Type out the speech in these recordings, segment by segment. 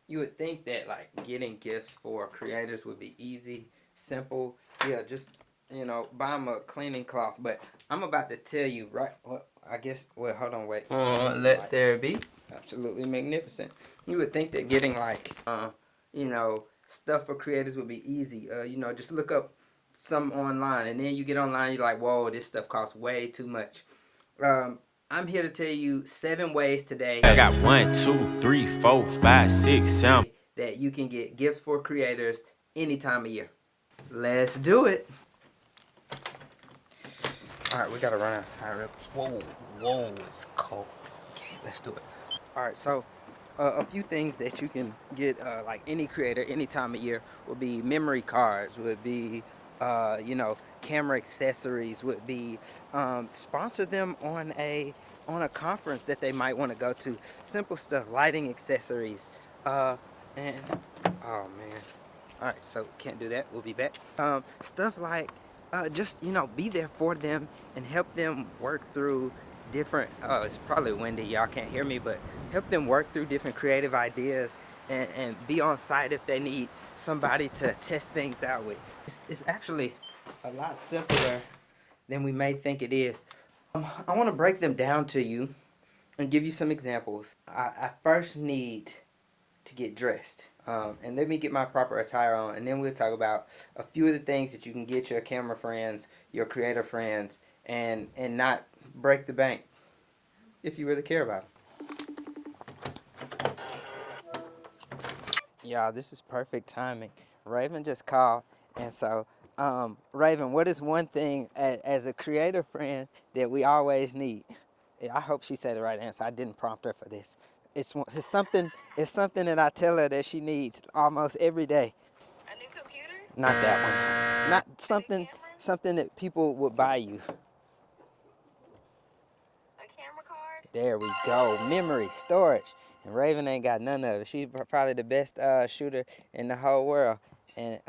You would think that like getting gifts for creators would be easy, simple. Yeah, just buy them a cleaning cloth. But I'm about to tell you, right? Well, I guess. Well, hold on, wait. Let there be. Absolutely magnificent. You would think that getting like, stuff for creators would be easy. Just look up some online, and then you get online, you're like, whoa, this stuff costs way too much. I'm here to tell you 7 ways today. I got 1, 2, 3, 4, 5, 6, 7. That you can get gifts for creators any time of year. Let's do it. All right, we gotta run outside. Whoa, it's cold. Okay, let's do it. All right, so a few things that you can get, like any creator, any time of year, would be memory cards, would be, camera accessories, would be, sponsor them on a conference that they might want to go to. Simple stuff, lighting accessories, and oh man. All right, so can't do that. We'll be back. Stuff like just be there for them and help them work through different. Oh, it's probably windy. Y'all can't hear me, but help them work through different creative ideas and be on site if they need somebody to test things out with. It's actually a lot simpler than we may think it is. I want to break them down to you and give you some examples. I first need to get dressed. And let me get my proper attire on, and then we'll talk about a few of the things that you can get your camera friends, your creator friends, and not break the bank if you really care about them. Y'all, this is perfect timing. Raven just called, and so Raven, what is one thing as a creator friend that we always need? I hope she said the right answer. I didn't prompt her for this. It's something that I tell her that she needs almost every day. A new computer? Not that one. Not something that people would buy you. A camera card? There we go. Memory, storage. And Raven ain't got none of it. She's probably the best shooter in the whole world, and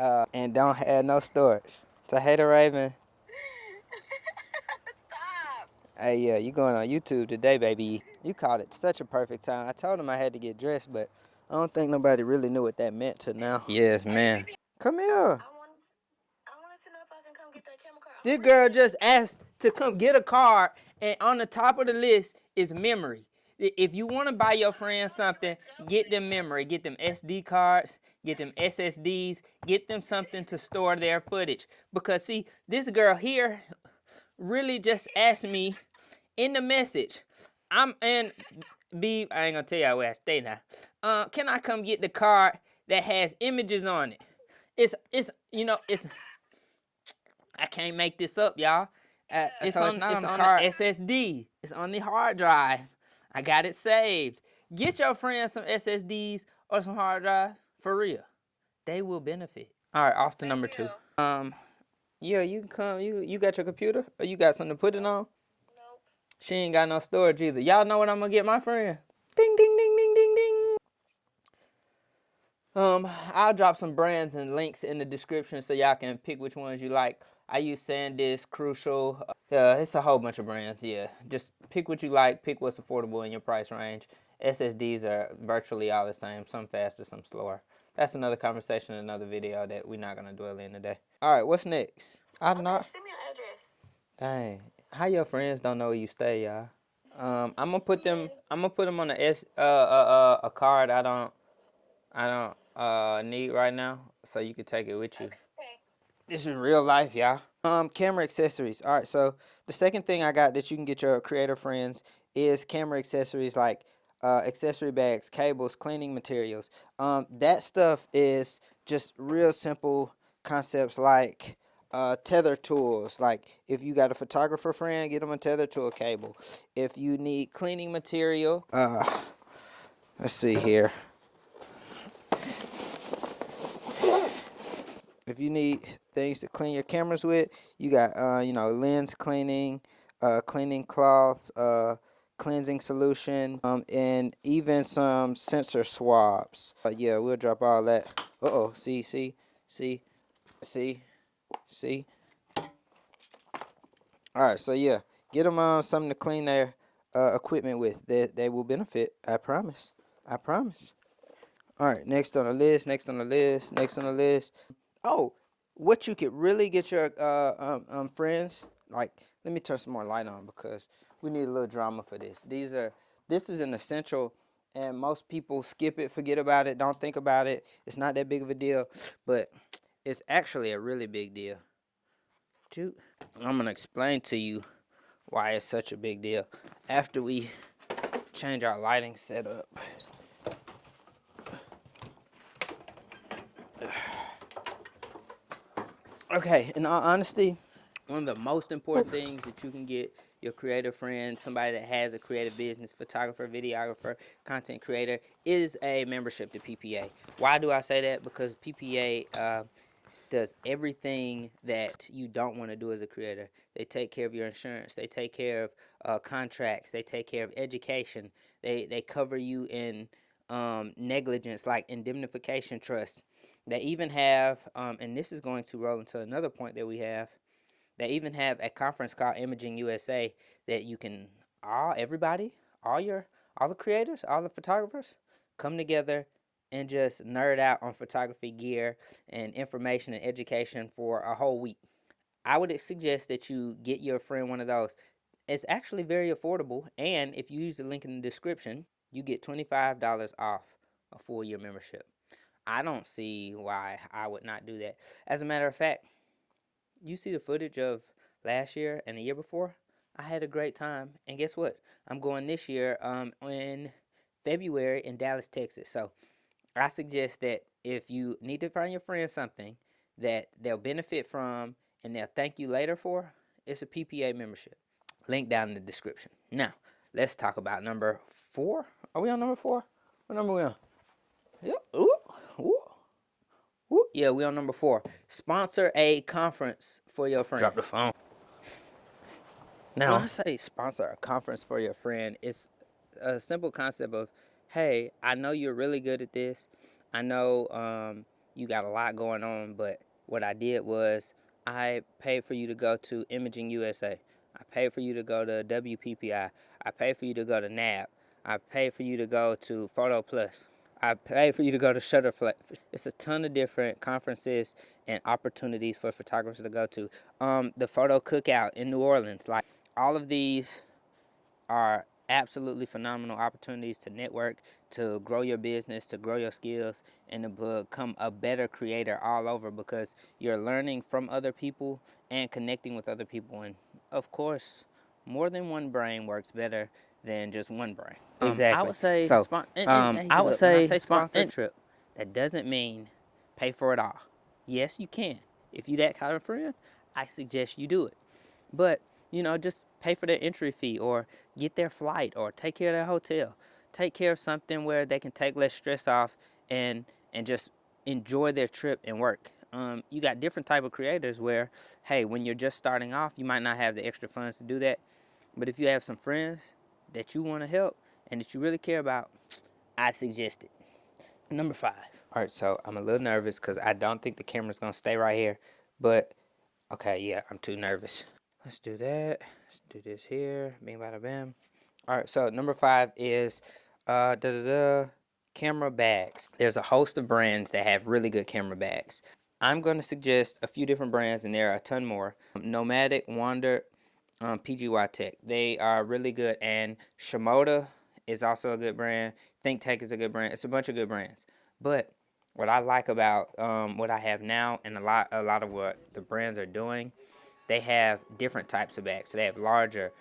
don't have no storage. So hey to Raven. Stop. Hey, yeah, you going on YouTube today, baby. You caught it such a perfect time. I told him I had to get dressed, but I don't think nobody really knew what that meant till now. Yes, man. Come here. I wanted to know if I can come get that camera card. This girl just asked to come get a card, and on the top of the list is memory. If you want to buy your friends something, get them memory. Get them SD cards, get them SSDs, get them something to store their footage. Because, see, this girl here really just asked me in the message, I ain't gonna tell y'all where I stay now. Can I come get the card that has images on it? It's I can't make this up, y'all. It's on the SSD. It's on the hard drive. I got it saved. Get your friends some SSDs or some hard drives for real. They will benefit. All right, off to number 2. Yeah, you can come. You got your computer, or you got something to put it on? Nope. She ain't got no storage either. Y'all know what I'm gonna get my friend? Ding, ding, ding, ding, ding, ding. I'll drop some brands and links in the description so y'all can pick which ones you like. I use SanDisk, Crucial. It's a whole bunch of brands. Yeah, just pick what you like. Pick what's affordable in your price range. SSDs are virtually all the same. Some faster, some slower. That's another conversation, another video that we're not gonna dwell in today. All right, what's next? Send me your address. Dang, how your friends don't know where you stay, y'all? I'm gonna put them on a card I don't need right now, so you can take it with you. Okay. This is real life, y'all. Camera accessories. All right, so the second thing I got that you can get your creator friends is camera accessories like accessory bags, cables, cleaning materials. That stuff is just real simple concepts like tether tools. Like if you got a photographer friend, get them a tether tool cable. If you need cleaning material, let's see here. If you need things to clean your cameras with, you got lens cleaning, cleaning cloths, cleansing solution, and even some sensor swabs. Yeah, we'll drop all that. See. All right, so yeah, get them something to clean their equipment with. They will benefit. I promise. All right, next on the list, next on the list, next on the list. Oh, what you could really get your friends, like, let me turn some more light on because we need a little drama for this. This is an essential, and most people skip it, forget about it, don't think about it. It's not that big of a deal, but it's actually a really big deal. Shoot. I'm gonna explain to you why it's such a big deal after we change our lighting setup. Okay, in all honesty, one of the most important things that you can get your creative friend, somebody that has a creative business, photographer, videographer, content creator, is a membership to PPA. Why do I say that? Because PPA does everything that you don't want to do as a creator. They take care of your insurance. They take care of contracts. They take care of education. They cover you in negligence, like indemnification trust. They even have, and this is going to roll into another point that we have. They even have a conference called Imaging USA that you can everybody, all the creators, all the photographers, come together and just nerd out on photography gear and information and education for a whole week. I would suggest that you get your friend one of those. It's actually very affordable, and if you use the link in the description, you get $25 off a full year membership. I don't see why I would not do that. As a matter of fact, you see the footage of last year and the year before, I had a great time. And guess what? I'm going this year in February in Dallas, Texas. So I suggest that if you need to find your friend something that they'll benefit from and they'll thank you later for, it's a PPA membership. Link down in the description. Now, let's talk about number 4. Are we on number 4? What number are we on? Yep. Ooh. Ooh. Ooh. Yeah, we on number 4. Sponsor a conference for your friend. Drop the phone. Now, when I say sponsor a conference for your friend, it's a simple concept of, hey, I know you're really good at this. I know you got a lot going on, but what I did was I paid for you to go to Imaging USA. I paid for you to go to WPPI. I paid for you to go to NAB. I paid for you to go to Photo Plus. I paid for you to go to Shutterfly. It's a ton of different conferences and opportunities for photographers to go to. The Photo Cookout in New Orleans, like all of these are absolutely phenomenal opportunities to network, to grow your business, to grow your skills, and to become a better creator all over, because you're learning from other people and connecting with other people. And of course, more than one brain works better than just one brain. Exactly. I would say so. I would say, when I say sponsor trip, that doesn't mean pay for it all. Yes, you can. If you that kind of friend, I suggest you do it. But just pay for their entry fee, or get their flight, or take care of their hotel. Take care of something where they can take less stress off and just enjoy their trip and work. You got different type of creators where, hey, when you're just starting off, you might not have the extra funds to do that. But if you have some friends that you want to help and that you really care about, I suggest it. Number 5. All right, so I'm a little nervous because I don't think the camera's going to stay right here. But, okay, yeah, I'm too nervous. Let's do that. Let's do this here. Bing, bada, bam. All right, so number 5 is camera bags. There's a host of brands that have really good camera bags. I'm going to suggest a few different brands, and there are a ton more. Nomadic, Wander, PGY Tech. They are really good, and Shimoda is also a good brand. Think Tech is a good brand. It's a bunch of good brands. But what I like about what I have now, and a lot of what the brands are doing, they have different types of bags. So they have larger,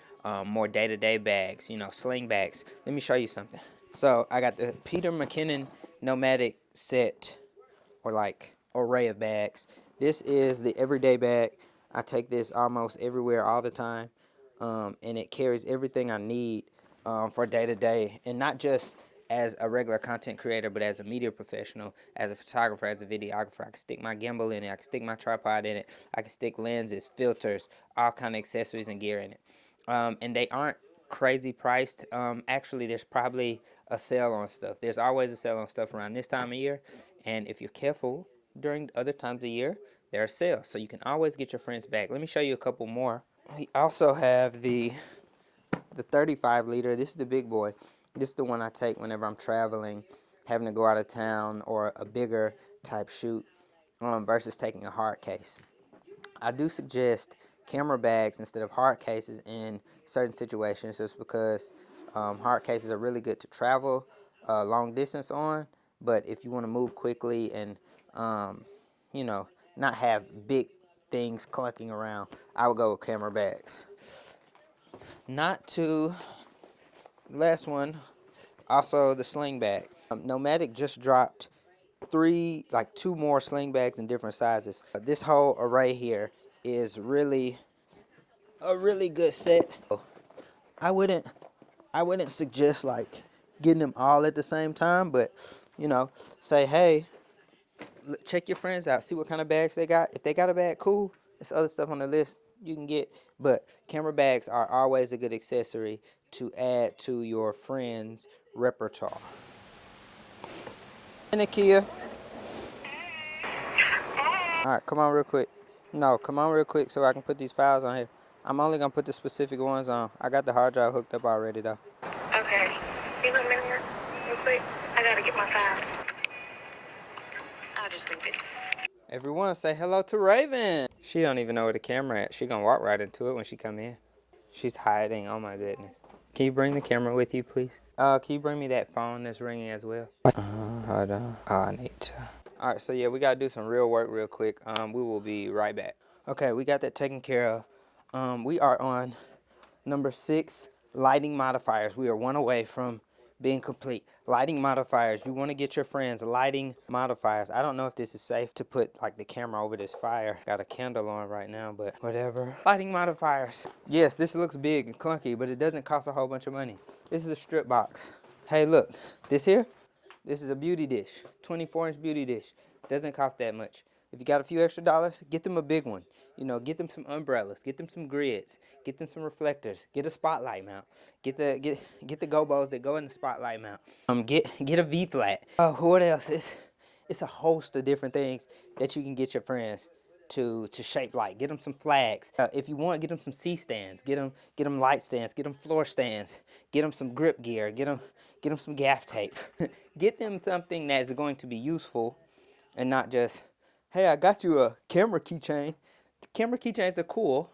more day-to-day bags, sling bags. Let me show you something. So I got the Peter McKinnon Nomadic set, or like array of bags. This is the everyday bag. I take this almost everywhere all the time, and it carries everything I need for day-to-day, and not just as a regular content creator, but as a media professional, as a photographer, as a videographer. I can stick my gimbal in it, I can stick my tripod in it, I can stick lenses, filters, all kind of accessories and gear in it. And they aren't crazy priced. Actually, there's probably a sale on stuff. There's always a sale on stuff around this time of year, and if you're careful, during other times of the year, there are sales, so you can always get your friends back. Let me show you a couple more. We also have the 35 liter. This is the big boy. This is the one I take whenever I'm traveling, having to go out of town or a bigger type shoot versus taking a hard case. I do suggest camera bags instead of hard cases in certain situations, just because hard cases are really good to travel long distance on, but if you want to move quickly and you know, not have big things clunking around, I would go with camera bags. Not to last one, also the sling bag. Nomadic just dropped two more sling bags in different sizes. This whole array here is really a really good set. I wouldn't suggest like getting them all at the same time, but you know, say, hey, check your friends out, see what kind of bags they got. If they got a bag, cool. There's other stuff on the list you can get, but camera bags are always a good accessory to add to your friends' repertoire. And Nakia. All right, come on real quick. No, come on real quick so I can put these files on here. I'm only gonna put the specific ones on. I got the hard drive hooked up already though. Okay. You come in here real quick? I gotta get my files. I'll just leave it. Everyone say hello to Raven. She don't even know where the camera at. She gonna walk right into it when she come in. She's hiding, oh my goodness. Can you bring the camera with you, please? Can you bring me that phone that's ringing as well? Hold on. Oh, I need to. All right, so yeah, we gotta do some real work real quick. We will be right back. Okay, we got that taken care of. We are on number 6, lighting modifiers. We are one away from being complete. Lighting modifiers. You want to get your friends lighting modifiers. I don't know if this is safe to put like the camera over this fire. Got a candle on right now, but whatever. Lighting modifiers. Yes, this looks big and clunky, but it doesn't cost a whole bunch of money. This is a strip box. Hey, look, this here, this is a beauty dish, 24-inch beauty dish. Doesn't cost that much. If you got a few extra dollars, get them a big one. You know, get them some umbrellas, get them some grids, get them some reflectors, get a spotlight mount, get the gobos that go in the spotlight mount. Get a V flat. What else? It's a host of different things that you can get your friends to shape light. Get them some flags. If you want, get them some C stands. Get them light stands. Get them floor stands. Get them some grip gear. Get them some gaff tape. Get them something that's going to be useful, and not just, hey, I got you a camera keychain. The camera keychains are cool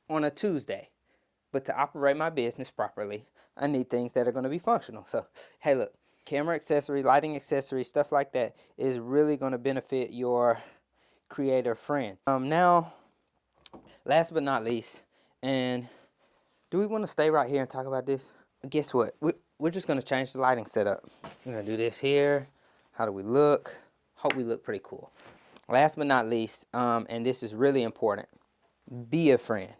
on a Tuesday, but to operate my business properly, I need things that are going to be functional. So, hey, look, camera accessory, lighting accessory, stuff like that is really going to benefit your creator friend. Now, last but not least, and do we want to stay right here and talk about this? Guess what? We're just going to change the lighting setup. We're going to do this here. How do we look? Hope we look pretty cool. Last but not least, and this is really important, be a friend.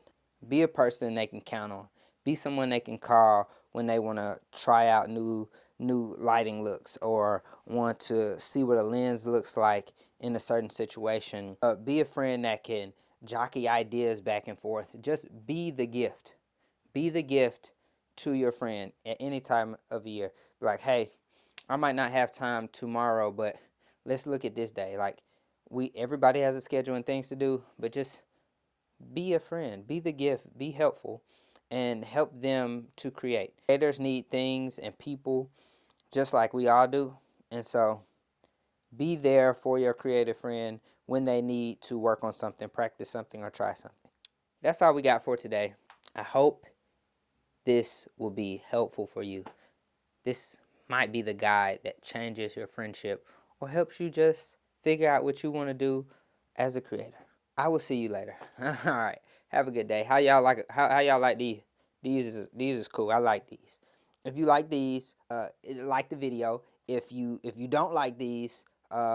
Be a person they can count on. Be someone they can call when they want to try out new lighting looks or want to see what a lens looks like in a certain situation. Be a friend that can jockey ideas back and forth. Just be the gift. Be the gift to your friend at any time of year. Be like, hey, I might not have time tomorrow, but let's look at this day. Like, everybody has a schedule and things to do, but just be a friend, be the gift, be helpful, and help them to create. Creators need things and people just like we all do, and so be there for your creative friend when they need to work on something, practice something, or try something. That's all we got for today. I hope this will be helpful for you. This might be the guide that changes your friendship or helps you just figure out what you want to do as a creator. I will see you later. All right. Have a good day. How y'all like it? How y'all like these? These is cool. I like these. If you like these, like the video. If you don't like these,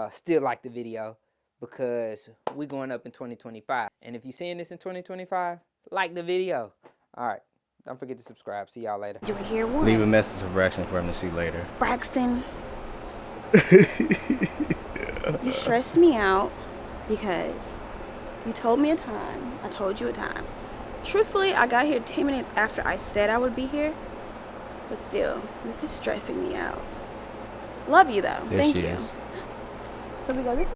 still like the video, because we're going up in 2025. And if you're seeing this in 2025, like the video. All right. Don't forget to subscribe. See y'all later. Do we hear one? Leave a message for Braxton for him to see later. Braxton. You stressed me out because you told me a time, I told you a time. Truthfully, I got here 10 minutes after I said I would be here, but still, this is stressing me out. Love you though, There thank she you. is. So we go this way.